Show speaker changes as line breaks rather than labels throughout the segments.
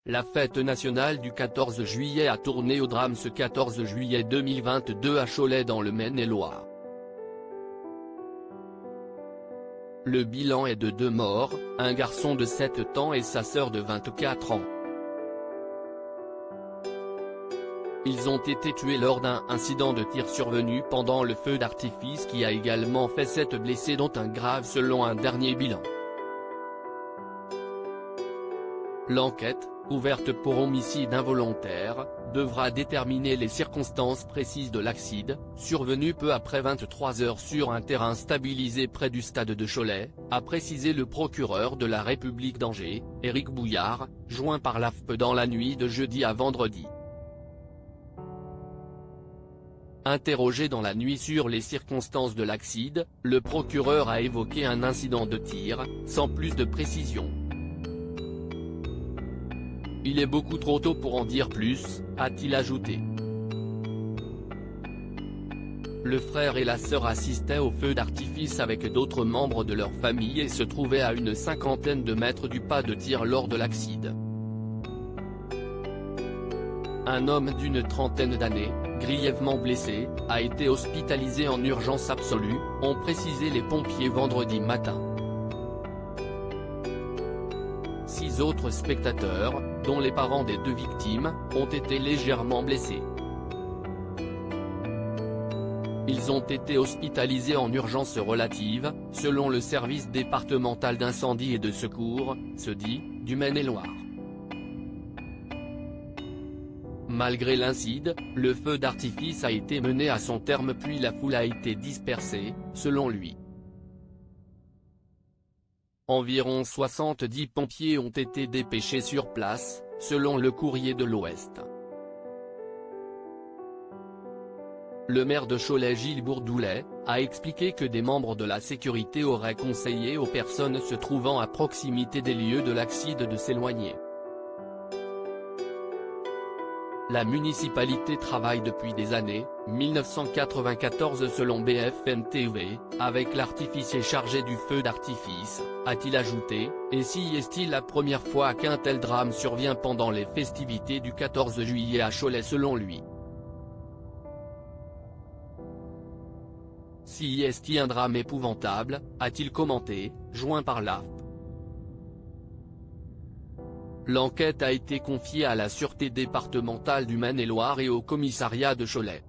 La fête nationale du 14 juillet a tourné au drame ce 14 juillet 2022 à Cholet dans le Maine-et-Loire. Le bilan est de 2 morts, un garçon de 7 ans et sa sœur de 24 ans. Ils ont été tués lors d'un incident de tir survenu pendant le feu d'artifice qui a également fait 7 blessés dont un grave selon un dernier bilan. L'enquête, ouverte pour homicide involontaire, devra déterminer les circonstances précises de l'accident, survenu peu après 23 h sur un terrain stabilisé près du stade de Cholet, a précisé le procureur de la République d'Angers, Éric Bouillard, joint par l'AFP dans la nuit de jeudi à vendredi. Interrogé dans la nuit sur les circonstances de l'accident, le procureur a évoqué un incident de tir, sans plus de précision. Il est beaucoup trop tôt pour en dire plus, a-t-il ajouté. Le frère et la sœur assistaient au feu d'artifice avec d'autres membres de leur famille et se trouvaient à une 50aine de mètres du pas de tir lors de l'accident. Un homme d'une 30aine d'années, grièvement blessé, a été hospitalisé en urgence absolue, ont précisé les pompiers vendredi matin. 6 autres spectateurs, dont les parents des 2 victimes, ont été légèrement blessés. Ils ont été hospitalisés en urgence relative, selon le service départemental d'incendie et de secours, SEDI, du Maine-et-Loire. Malgré l'incident, le feu d'artifice a été mené à son terme puis la foule a été dispersée, selon lui. Environ 70 pompiers ont été dépêchés sur place, selon le Courrier de l'Ouest. Le maire de Cholet Gilles Bourdoulet, a expliqué que des membres de la sécurité auraient conseillé aux personnes se trouvant à proximité des lieux de l'accident de s'éloigner. La municipalité travaille depuis des années, 1994 selon BFM TV, avec l'artificier chargé du feu d'artifice, a-t-il ajouté, et si est-il la première fois qu'un tel drame survient pendant les festivités du 14 juillet à Cholet selon lui. Si est-il un drame épouvantable, a-t-il commenté, joint par l'AFP. L'enquête a été confiée à la Sûreté départementale du Maine-et-Loire et au commissariat de Cholet.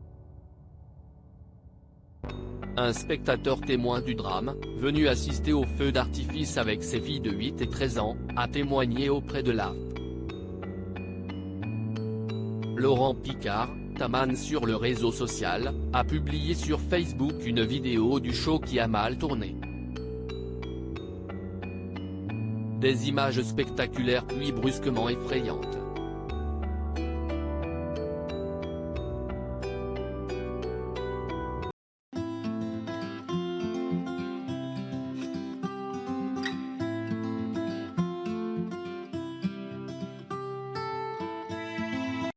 Un spectateur témoin du drame, venu assister au feu d'artifice avec ses filles de 8 et 13 ans, a témoigné auprès de l'AFP. Laurent Picard, taman sur le réseau social, a publié sur Facebook une vidéo du show qui a mal tourné. Des images spectaculaires puis brusquement effrayantes.